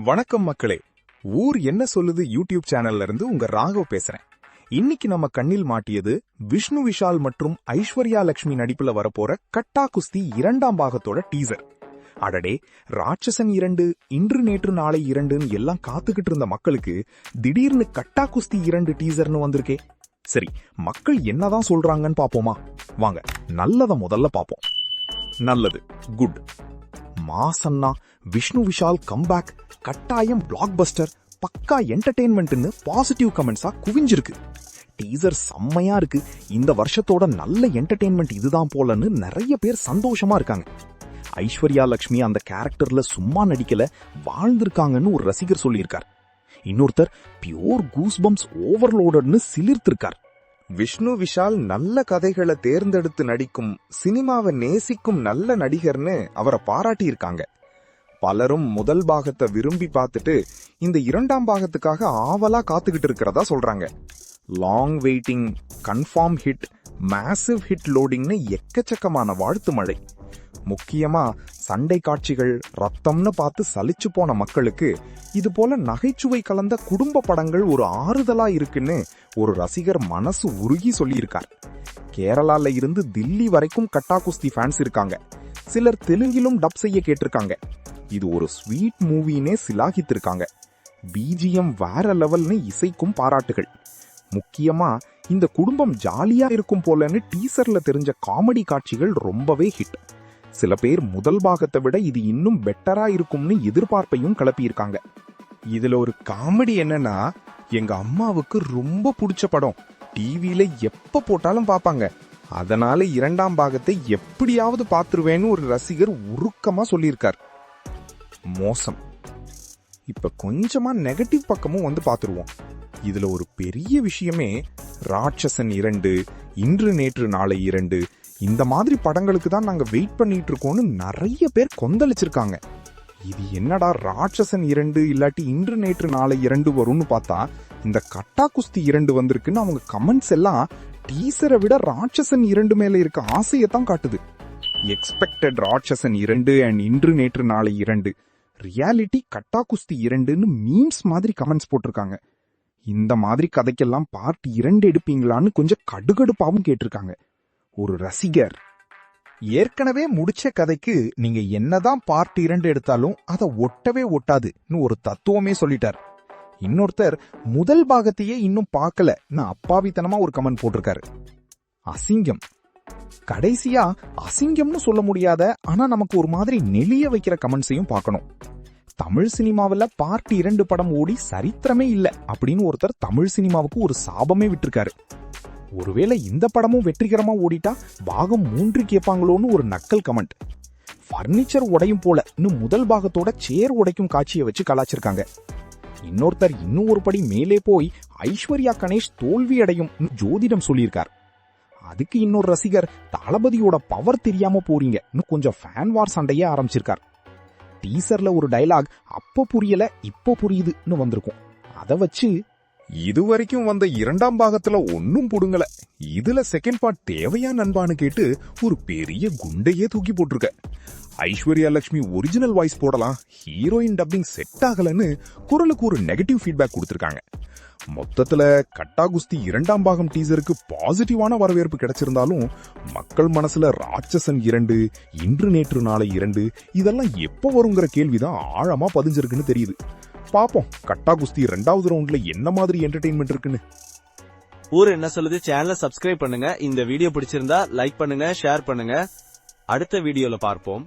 வணக்கம் மக்களே. ஊர் என்ன சொல்லுது யூடியூப் சேனல்ல இருந்து உங்க ராகவ் பேசுறேன். இன்னைக்கு நம்ம கண்ணில் மாட்டியது விஷ்ணு விஷால் மற்றும் ஐஸ்வர்யா லட்சுமி நடிப்புல வரப்போற கட்டா குஸ்தி 2ஆம் பாகத்தோட டீசர். அடடே, ராட்சசன் 2 இன்று நேற்று நாளை 2ன்னு எல்லாம் காத்துக்கிட்டு இருந்த மக்களுக்கு திடீர்னு கட்டா குஸ்தி 2 டீசர்னு வந்திருக்கே. சரி, மக்கள் என்னதான் சொல்றாங்கன்னு பாப்போமா? வாங்க, நல்லத முதல்ல பாப்போம். நல்லது, குட். மாசன்னா விஷ்ணு விஷால் கம்பேக், கட்டாயம் பிளாக் பஸ்டர், பக்கா என்டர்டெயின்மெண்ட்னு பாசிட்டிவ் கமெண்ட்ஸா குவிஞ்சிருக்கு. டீசர் செம்மையா இருக்கு, இந்த வருஷத்தோட நல்ல என்டர்டெயின்மெண்ட் இதுதான் போலன்னு நிறைய பேர் சந்தோஷமா இருக்காங்க. ஐஸ்வர்யா லட்சுமி அந்த கேரக்டர்ல சும்மா நடிக்கல, வாழ்ந்திருக்காங்கன்னு ஒரு ரசிகர் சொல்லியிருக்கார். இன்னொருத்தர் பியூர் கூஸ்பம்ஸ் ஓவர்லோடட்னு சிலிர்த்திருக்கார். விஷ்ணு விஷால் நல்ல கதைகளை தேர்ந்தெடுத்து நடிக்கும், சினிமாவை நேசிக்கும் நல்ல நடிகர்னு அவரை பாராட்டியிருக்காங்க. பலரும் முதல் பாகத்தை விரும்பி பார்த்துட்டு இந்த 2ஆம் பாகத்துக்காக ஆவலா காத்துக்கிட்டு இருக்கிறதா சொல்றாங்க. Long waiting, confirm hit, massive hit லோடிங்னு எக்கச்சக்கமான வாழ்த்து மழை. முக்கியமா சண்டை காட்சிகள், ரத்தம்னு பார்த்து சலிச்சு போன மக்களுக்கு இது போல நகைச்சுவை கலந்த குடும்ப படங்கள் ஒரு ஆறுதலா இருக்குன்னு ஒரு ரசிகர் மனசு உருகி சொல்லியிருக்கார். கேரளால இருந்து தில்லி வரைக்கும் கட்டா குஸ்தி ஃபேன்ஸ் இருக்காங்க. சிலர் தெலுங்கிலும் டப் செய்ய கேட்டிருக்காங்க. இது ஒரு ஸ்வீட் மூவினே சிலாகித்திருக்காங்க. பிஜிஎம் வேற லெவல்னு இசைக்கும் பாராட்டுகள். முக்கியமா இந்த குடும்பம் ஜாலியா இருக்கும் போலன்னு டீசர்ல தெரிஞ்ச காமெடி காட்சிகள் ரொம்பவே ஹிட். சில பேர் முதல் பாகத்தை விட இது இன்னும் பெட்டரா இருக்கும்னு எதிர்பார்ப்பையும் கிளப்பியிருக்காங்க. இதுல ஒரு காமெடி என்னன்னா, எங்க அம்மாவுக்கு ரொம்ப பிடிச்ச படம், டிவியில எப்ப போட்டாலும் பாப்பாங்க, அதனால 2ஆம் பாகத்தை எப்படியாவது பாத்துருவேன்னு ஒரு ரசிகர் உருக்கமா சொல்லியிருக்கார். மோசம். இப்ப கொஞ்சமா நெகட்டிவ் பக்கமும் வந்து பாத்துருவோம். இதுல ஒரு பெரிய விஷயமே ராட்சசன் 2, இன்று நேற்று நாளை 2 இந்த மாதிரி படங்களுக்கு தான் நாங்க வெயிட் பண்ணிட்டு இருக்கோம்னு நிறைய பேர் கொந்தளிச்சிருக்காங்க. இது என்னடா ராட்சசன் 2 இல்லாட்டி இன்று நேற்று நாளை 2 வரும்னு பார்த்தா இந்த கட்டா குஸ்தி 2 வந்திருக்குன்னு அவங்க கமெண்ட்ஸ் எல்லாம் டீசரை விட ராட்சசன் 2 மேல இருக்க ஆசையத்தான் காட்டுது. எக்ஸ்பெக்டட் ராட்சசன் 2 அண்ட் இன்று நேற்று நாளை 2, ரியாலிட்டி கட்டா குஸ்தி 2ன்னு மீம்ஸ் மாதிரி கமெண்ட்ஸ் போட்டிருக்காங்க. இந்த மாதிரி கதைக்கெல்லாம் பார்ட் 2 எடுப்பீங்களான்னு கொஞ்சம் கடுகடுப்பாவும் கேட்டிருக்காங்க ஒரு ரசிகர். ஏற்கனவே முடிச்ச கதைக்கு நீங்க என்னதான் பார்ட் 2 எடுத்தாலும் அதை ஒட்டவே ஒட்டாதுன்னு ஒரு தத்துவமே சொல்லிட்டார். இன்னொருத்தர் முதல் பாகத்தையே இன்னும் பார்க்கலன்னு அப்பாவித்தனமா ஒரு கமெண்ட் போட்டிருக்காரு. அசிங்கம். கடைசியா அசிங்கம்னு சொல்ல முடியாத, ஆனா நமக்கு ஒரு மாதிரி நெளிய வைக்கிற கமெண்ட்ஸையும் பார்க்கணும். தமிழ் சினிமாவில பார்ட் 2 படம் ஓடி சரித்திரமே இல்ல அப்படின்னு ஒருத்தர் தமிழ் சினிமாவுக்கு ஒரு சாபமே விட்டுருக்காரு. ஒருவேளை இந்த படமும் வெற்றிகரமா ஓடிட்டா பாகம் 3 கேட்பாங்களோன்னு ஒரு நக்கல் கமெண்ட். பர்னிச்சர் உடையும் போல இன்னும் முதல் பாகத்தோட சேர் உடைக்கும் காட்சியை வச்சு கலாச்சிருக்காங்க. இன்னொருத்தர் இன்னும் ஒரு படி மேலே போய் ஐஸ்வர்யா கணேஷ் தோல்வி அடையும் ஜோதிடம் சொல்லியிருக்கார். அதுக்கு இன்னொரு ரசிகர் தளபதியோட பவர் தெரியாம போறீங்கன்னு கொஞ்சம் ஃபேன் வார் சண்டையே ஆரம்பிச்சிருக்கார். டீசர்ல ஒரு டயலாக் அப்ப புரியல இப்ப புரியுதுன்னு வந்திருக்கும். அத வச்சு இதுவரைக்கும் வந்த 2ஆம் பாகத்துல ஒன்னும் புடுங்கல, இதுல செகண்ட் பார்ட் தேவையா நண்பான்னு கேட்டு ஒரு பெரிய குண்டையே தூக்கி போட்டிருக்க. ஐஸ்வர்யா லட்சுமி ஒரிஜினல் வாய்ஸ் போடலாம், ஹீரோயின் டப்பிங் செட் ஆகலன்னு குரலுக்கு ஒரு நெகட்டிவ் ஃபீட்பேக் கொடுத்திருக்காங்க. மொத்தத்துல கட்டா குஸ்தி 2ஆம் பாகம் டீசருக்கு பாசிட்டிவான வரவேற்பு கிடைச்சிருந்தாலும் மக்கள் மனசுல ராட்சசன் 2, இன்று நேற்று நாளை 2 இதெல்லாம் எப்ப வருங்கிற கேள்விதான் ஆழமா பதிஞ்சிருக்குன்னு தெரியுது. பாப்போம் கட்டா குஸ்தி 2வது ரவுண்ட்ல என்ன மாதிரி என்டர்டெயின்மெண்ட் இருக்குன்னு. ஊர் என்ன சொல்லுது சேனலை சப்ஸ்கிரைப் பண்ணுங்க. இந்த வீடியோ பிடிச்சிருந்தா லைக் பண்ணுங்க, ஷேர் பண்ணுங்க. அடுத்த வீடியோல பார்ப்போம்.